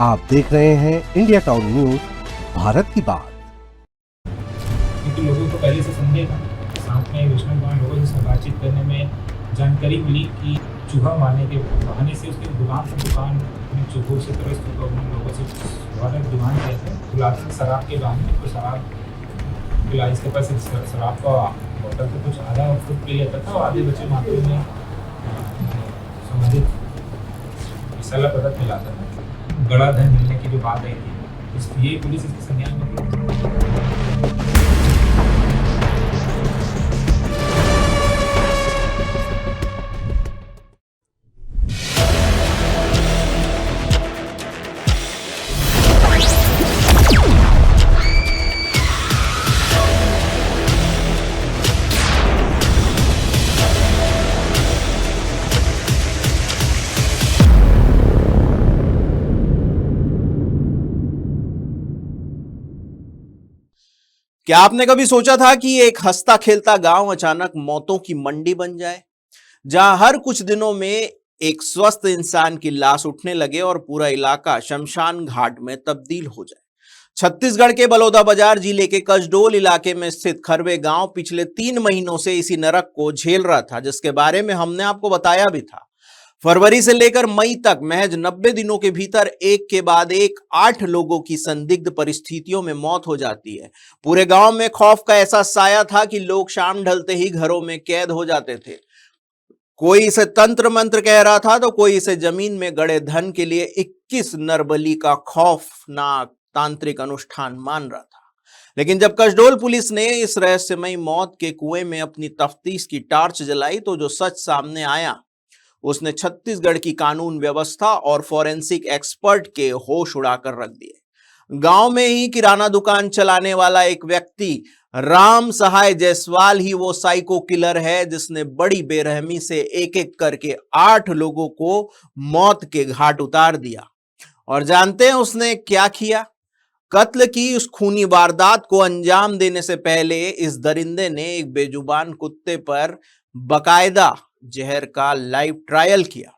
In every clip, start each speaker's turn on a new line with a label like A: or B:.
A: आप देख रहे हैं इंडिया टाउन न्यूज, भारत की बात।
B: क्योंकि लोगों को पहले से संदेह था, साथ में विष्णु कुमार लोगों से बातचीत करने में जानकारी मिली कि चूहा मारने के बहाने से उसकी दुकान में चूहों से त्रस्त होकर उन्होंने लोगों से दोबारा डिमांड किया था बुलाते शराब के बहाने को शराब पिला। इसके पास शराब का बोतल तो कुछ आधा खुद पी लेता था और आधे बच्चे मात्र में संबंधित मसाला पदार्थ मिलाता था। बड़ा धन मिलने की जो बात आई थी, इसलिए पुलिस इसके संज्ञान में
C: क्या आपने कभी सोचा था कि एक हंसता खेलता गांव अचानक मौतों की मंडी बन जाए, जहां हर कुछ दिनों में एक स्वस्थ इंसान की लाश उठने लगे और पूरा इलाका शमशान घाट में तब्दील हो जाए। छत्तीसगढ़ के बलौदाबाजार जिले के कसडोल इलाके में स्थित खरवे गांव पिछले 3 महीनों से इसी नरक को झेल रहा था, जिसके बारे में हमने आपको बताया भी था। फरवरी से लेकर मई तक महज 90 दिनों के भीतर एक के बाद एक 8 लोगों की संदिग्ध परिस्थितियों में मौत हो जाती है। पूरे गांव में खौफ का ऐसा साया था कि लोग शाम ढलते ही घरों में कैद हो जाते थे। कोई इसे तंत्र मंत्र कह रहा था तो कोई इसे जमीन में गड़े धन के लिए 21 नरबली का खौफनाक तांत्रिक अनुष्ठान मान रहा था। लेकिन जब कसडोल पुलिस ने इस रहस्यमयी मौत के कुएं में अपनी तफ्तीश की टार्च जलाई तो जो सच सामने आया उसने छत्तीसगढ़ की कानून व्यवस्था और फॉरेंसिक एक्सपर्ट के होश उड़ाकर रख दिए। गांव में ही किराना दुकान चलाने वाला एक व्यक्ति राम सहाय जायसवाल ही वो साइको किलर है जिसने बड़ी बेरहमी से एक एक करके 8 लोगों को मौत के घाट उतार दिया। और जानते हैं उसने क्या किया? कत्ल की उस खूनी वारदात को अंजाम देने से पहले इस दरिंदे ने एक बेजुबान कुत्ते पर बकायदा जहर का लाइव ट्रायल किया।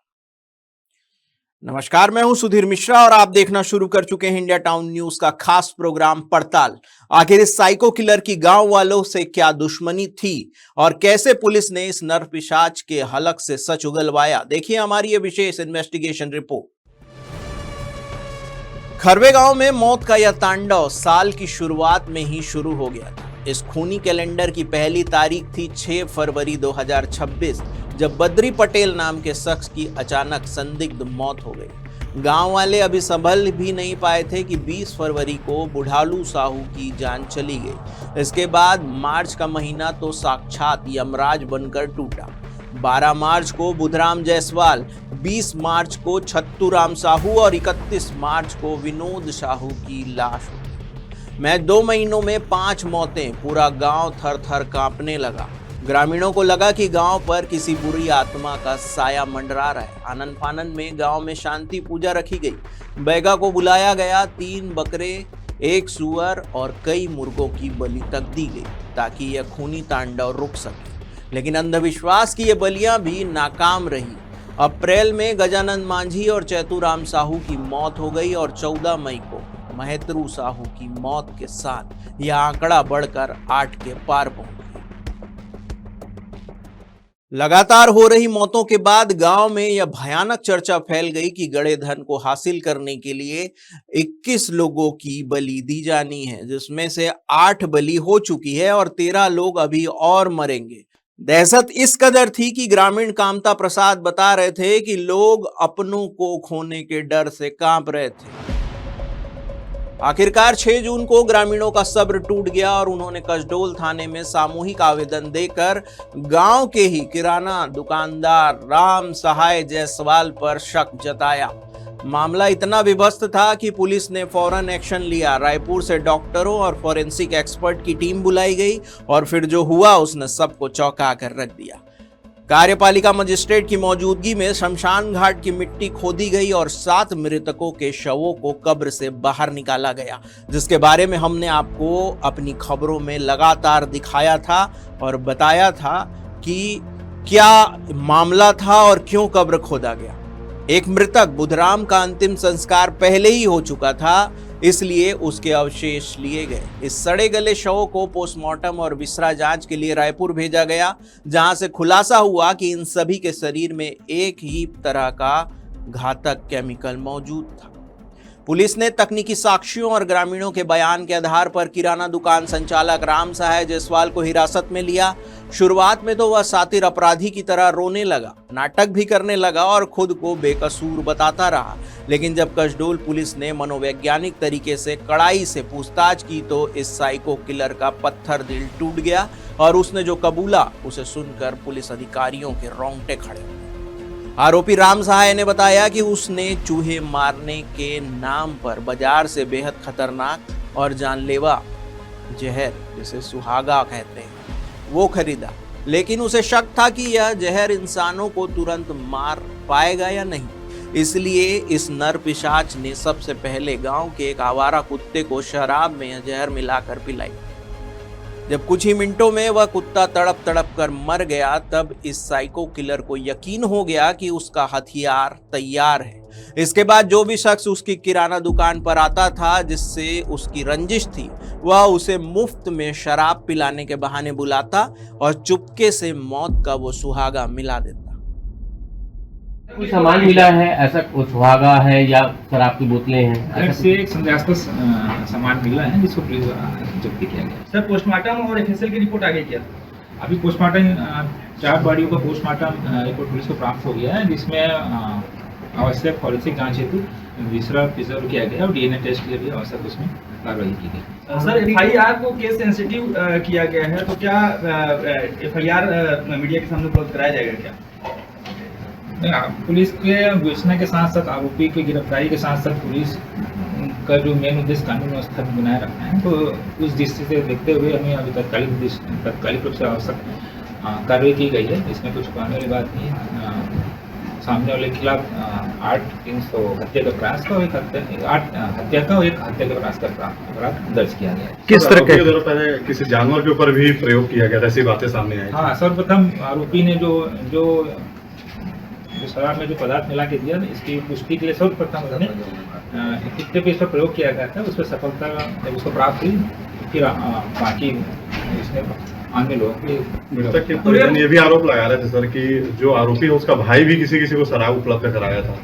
C: नमस्कार, मैं हूं सुधीर मिश्रा और आप देखना शुरू कर चुके हैं इंडिया टाउन न्यूज का खास प्रोग्राम पड़ताल। आखिर इस साइको किलर की गांव वालों से क्या दुश्मनी थी और कैसे पुलिस ने इस नरपिशाच के हलक से सच उगलवाया, देखिए हमारी ये विशेष इन्वेस्टिगेशन रिपोर्ट। खरवे गांव में मौत का यह तांडव साल की शुरुआत में ही शुरू हो गया था। इस खूनी कैलेंडर की पहली तारीख थी 6 फरवरी 2026, जब बद्री पटेल नाम के शख्स की अचानक संदिग्ध मौत हो गई। गांव वाले अभी संभल भी नहीं पाए थे कि 20 फरवरी को बुढ़ालू साहू की जान चली गई। इसके बाद मार्च का महीना तो साक्षात यमराज बनकर टूटा। 12 मार्च को बुधराम जायसवाल, 20 मार्च को छत्तूराम साहू और 31 मार्च को विनोद साहू की लाश हुई। मैं 2 महीनों में 5 मौतें, पूरा गांव थर थर कांपने लगा। ग्रामीणों को लगा कि गांव पर किसी बुरी आत्मा का साया मंडरा रहा है। आनंद फानन में गांव में शांति पूजा रखी गई। बैगा को बुलाया गया, 3 बकरे, 1 सुअर और कई मुर्गों की बलि तक दी गई ताकि यह खूनी तांडव रुक सके। लेकिन अंधविश्वास की ये बलियां भी नाकाम रही। अप्रैल में गजानंद मांझी और चैतुराम साहू की मौत हो गई और 14 मई को महेत्रु साहू की मौत के साथ यह आंकड़ा बढ़कर 8 के पार पहुंच गया। लगातार हो रही मौतों के बाद गांव में यह भयानक चर्चा फैल गई कि गड़े धन को हासिल करने के लिए 21 लोगों की बलि दी जानी है, जिसमें से 8 बलि हो चुकी है और 13 लोग अभी और मरेंगे। दहशत इस कदर थी कि ग्रामीण कामता प्रसाद बता रहे थे कि लोग अपनों को खोने के डर से कांप रहे थे। आखिरकार 6 जून को ग्रामीणों का सब्र टूट गया और उन्होंने कसडोल थाने में सामूहिक आवेदन देकर गांव के ही किराना दुकानदार राम सहाय जायसवाल पर शक जताया। मामला इतना विभत्स था कि पुलिस ने फौरन एक्शन लिया। रायपुर से डॉक्टरों और फॉरेंसिक एक्सपर्ट की टीम बुलाई गई और फिर जो हुआ उसने सबको चौंका कर रख दिया। कार्यपालिका मजिस्ट्रेट की मौजूदगी में शमशान घाट की मिट्टी खोदी गई और 7 मृतकों के शवों को कब्र से बाहर निकाला गया, जिसके बारे में हमने आपको अपनी खबरों में लगातार दिखाया था और बताया था कि क्या मामला था और क्यों कब्र खोदा गया। एक मृतक बुधराम का अंतिम संस्कार पहले ही हो चुका था, इसलिए उसके अवशेष लिए गए। इस सड़े गले शवों को पोस्टमार्टम और विसरा जांच के लिए रायपुर भेजा गया, जहां से खुलासा हुआ कि इन सभी के शरीर में एक ही तरह का घातक केमिकल मौजूद था। पुलिस ने तकनीकी साक्ष्यों और ग्रामीणों के बयान के आधार पर किराना दुकान संचालक राम सहाय जायसवाल को हिरासत में लिया। शुरुआत में तो वह सातिर अपराधी की तरह रोने लगा, नाटक भी करने लगा और खुद को बेकसूर बताता रहा। लेकिन जब कसडोल पुलिस ने मनोवैज्ञानिक तरीके से कड़ाई से पूछताछ की तो इस साइको किलर का पत्थर दिल टूट गया और उसने जो कबूला उसे सुनकर पुलिस अधिकारियों के रोंगटे खड़े हो गए। आरोपी राम सहाय ने बताया कि उसने चूहे मारने के नाम पर बाजार से बेहद खतरनाक और जानलेवा जहर, जिसे सुहागा कहते हैं, वो खरीदा। लेकिन उसे शक था कि यह जहर इंसानों को तुरंत मार पाएगा या नहीं, इसलिए इस नर पिशाच ने सबसे पहले गांव के एक आवारा कुत्ते को शराब में यह जहर मिलाकर पिलाई। जब कुछ ही मिनटों में वह कुत्ता तड़प तड़प कर मर गया, तब इस साइको किलर को यकीन हो गया कि उसका हथियार तैयार है। इसके बाद जो भी शख्स उसकी किराना दुकान पर आता था, जिससे उसकी रंजिश थी, वह उसे मुफ्त में शराब पिलाने के बहाने बुलाता और चुपके से मौत का वो सुहागा मिला देता।
D: कोई सामान मिला है ऐसा, कुछ सुहागा है या शराब की बोतलें हैं?
B: घर से एक संदेहास्पद सामान मिला है जिसको पुलिस द्वारा जब्ती किया गया।
E: सर, पोस्टमार्टम और एफएसएल की रिपोर्ट आ गई क्या?
B: अभी पोस्टमार्टम 4 बॉडियों का पोस्टमार्टम रिपोर्ट पुलिस को प्राप्त हो गया है, जिसमें आवश्यक फॉरेंसिक जांच हेतु विसरा प्रिजर्व किया गया और डीएनए टेस्ट के लिए भी आवश्यक उसमें कार्रवाई की गई।
E: सर, एफआईआर को केस सेंसिटिव किया गया है, तो क्या एफआईआर मीडिया के सामने उपलब्ध कराया जाएगा क्या?
B: पुलिस के विवेचना के साथ साथ आरोपी की गिरफ्तारी के साथ साथ पुलिस का जो मेन उद्देश्य कानून व्यवस्था बनाए रखना है, तो उस दृष्टि से देखते हुए हमें अभी तत्कालिक रूप से आवश्यक कार्रवाई की गई है। इसमें कुछ छुपाने वाली बात नहीं है। सामने वाले के खिलाफ 8-300 हत्या का प्रयास का और एक हत्या का और एक हत्या का प्रयास का अपराध दर्ज किया गया है।
F: किस तरह के पहले किसी जानवर के ऊपर भी प्रयोग किया गया, ऐसी बातें सामने आई?
B: हाँ, सर्वप्रथम आरोपी ने जो शराब में जो पदार्थ मिला के दिया, इसकी पुष्टि के लिए सर्वप्रथम उसने कुत्ते पे इस पर प्रयोग किया गया था। उस पर सफलता जब उसको प्राप्त हुई, फिर बाकी इसने अन्य लोगों के
F: मृतक के परिजन ये भी आरोप लगा रहे थे सर कि जो आरोपी है उसका भाई भी किसी को शराब उपलब्ध कराया था।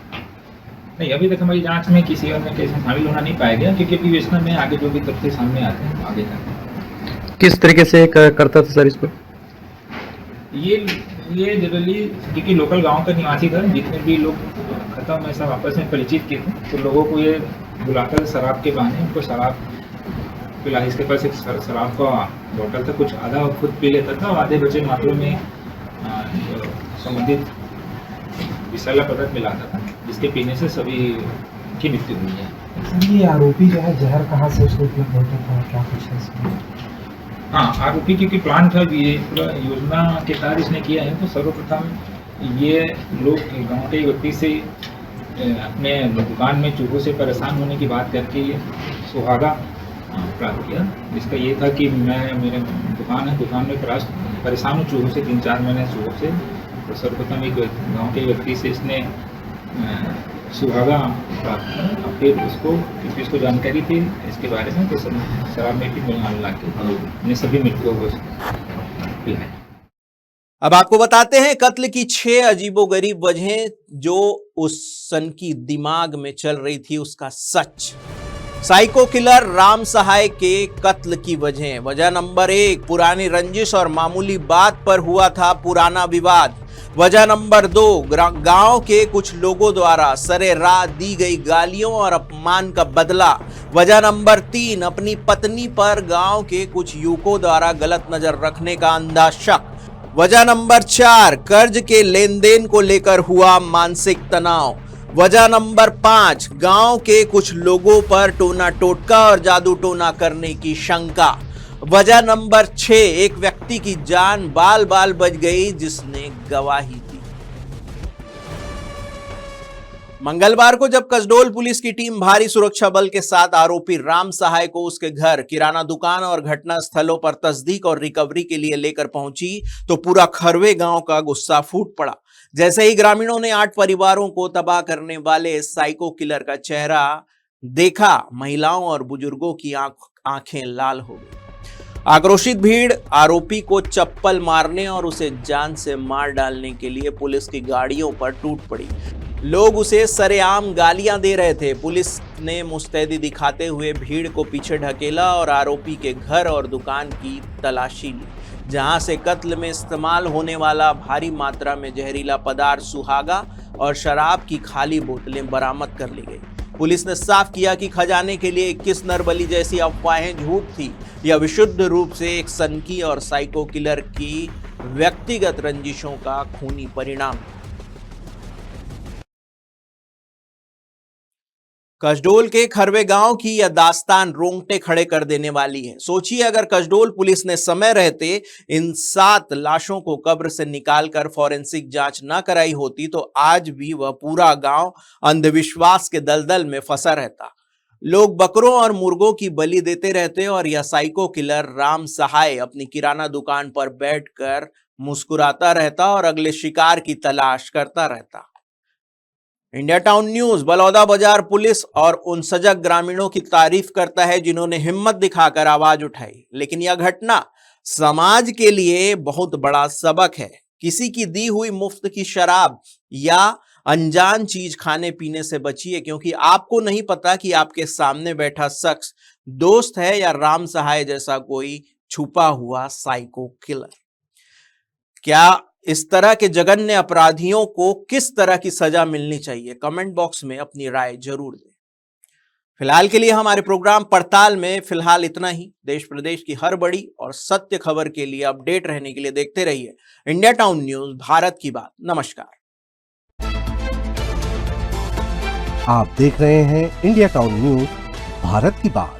B: नहीं, अभी तक हमारी जांच में किसी अन्य केस में शामिल होना नहीं पाया गया, क्योंकि विवेचना में आगे जो भी तथ्य सामने आते हैं आगे जाते।
G: किस तरीके से करता था सर इसको?
B: ये जनरली क्योंकि लोकल गांव का निवासी था, जितने भी लोग खत्म में सब आपस में परिचित के थे, तो लोगों को ये बुलाकर शराब के बहाने उनको शराब पिला। इसके पास एक शराब का बोतल था, कुछ आधा खुद पी लेता था और आधे बचे मात्रों में संबंधित विषैला पदार्थ मिलाता था, जिसके पीने से सभी की मृत्यु हुई है।
H: ये आरोपी जो है जहर कहाँ से उसको उपलब्ध होता था, क्या कुछ है इसमें?
B: हाँ, आरोपी क्योंकि प्लान था, ये पूरा योजना के तहत इसने किया है, तो सर्वप्रथम ये लोग गांव के व्यक्ति से अपने दुकान में चूहों से परेशान होने की बात करके सुहागा प्राप्त किया, जिसका ये था कि मेरे दुकान में परेशान हूँ चूहों से, 3-4 महीने चूहों से। तो सर्वप्रथम एक गाँव के व्यक्ति से इसने सुहागा प्राप्त किया। फिर उसको जानकारी थी इसके बारे में, तो शराब में भी मिला के सभी मृतकों को पिलाया।
C: अब आपको बताते हैं कत्ल की 6 अजीबोगरीब वजहें जो उस सन की दिमाग में चल रही थी, उसका सच। साइको किलर राम सहाय के कत्ल की वजह नंबर 1, पुरानी रंजिश और मामूली बात पर हुआ था पुराना विवाद। वजह नंबर 2, गांव के कुछ लोगों द्वारा सरेराह दी गई गालियों और अपमान का बदला। वजह नंबर 3, अपनी पत्नी पर गांव के कुछ युवकों द्वारा गलत नजर रखने का अंधा शक। वजह नंबर 4, कर्ज के लेन देन को लेकर हुआ मानसिक तनाव। वजह नंबर 5, गांव के कुछ लोगों पर टोना टोटका और जादू टोना करने की शंका। वजह नंबर 6, एक व्यक्ति की जान बाल बाल बच गई जिसने गवाही दी। मंगलवार को जब कसडोल पुलिस की टीम भारी सुरक्षा बल के साथ आरोपी राम सहाय को उसके घर, किराना दुकान और घटना स्थलों पर तस्दीक और रिकवरी के लिए लेकर पहुंची, तो पूरा खरवे गांव का गुस्सा फूट पड़ा। जैसे ही ग्रामीणों ने 8 परिवारों को तबाह करने वाले साइको किलर का चेहरा देखा, महिलाओं और बुजुर्गों की आंखें लाल हो गई। आक्रोशित भीड़ आरोपी को चप्पल मारने और उसे जान से मार डालने के लिए पुलिस की गाड़ियों पर टूट पड़ी। लोग उसे सरेआम गालियां दे रहे थे। पुलिस ने मुस्तैदी दिखाते हुए भीड़ को पीछे ढकेला और आरोपी के घर और दुकान की तलाशी ली, जहां से कत्ल में इस्तेमाल होने वाला भारी मात्रा में जहरीला पदार्थ सुहागा और शराब की खाली बोतलें बरामद कर ली गई। पुलिस ने साफ किया कि खजाने के लिए 21 नरबली जैसी अफवाहें झूठ थी। यह विशुद्ध रूप से एक सनकी और साइको किलर की व्यक्तिगत रंजिशों का खूनी परिणाम था। कसडोल के खरवे गांव की यह दास्तान रोंगटे खड़े कर देने वाली है। सोचिए, अगर कसडोल पुलिस ने समय रहते इन 7 लाशों को कब्र से निकालकर फॉरेंसिक जांच न कराई होती तो आज भी वह पूरा गांव अंधविश्वास के दलदल में फंसा रहता। लोग बकरों और मुर्गों की बलि देते रहते और यह साइको किलर राम सहाय अपनी किराना दुकान पर बैठकर मुस्कुराता रहता और अगले शिकार की तलाश करता रहता। इंडिया टाउन न्यूज बलौदा बाजार पुलिस और उन सजग ग्रामीणों की तारीफ करता है जिन्होंने हिम्मत दिखाकर आवाज उठाई। लेकिन यह घटना समाज के लिए बहुत बड़ा सबक है। किसी की दी हुई मुफ्त की शराब या अनजान चीज खाने पीने से बचिए, क्योंकि आपको नहीं पता कि आपके सामने बैठा शख्स दोस्त है या राम सहाय जैसा कोई छुपा हुआ साइको किलर। क्या इस तरह के जघन्य अपराधियों को किस तरह की सजा मिलनी चाहिए? कमेंट बॉक्स में अपनी राय जरूर दें। फिलहाल के लिए हमारे प्रोग्राम पड़ताल में फिलहाल इतना ही। देश प्रदेश की हर बड़ी और सत्य खबर के लिए अपडेट रहने के लिए देखते रहिए इंडिया टाउन न्यूज, भारत की बात। नमस्कार।
A: आप देख रहे हैं इंडिया टाउन न्यूज, भारत की बात।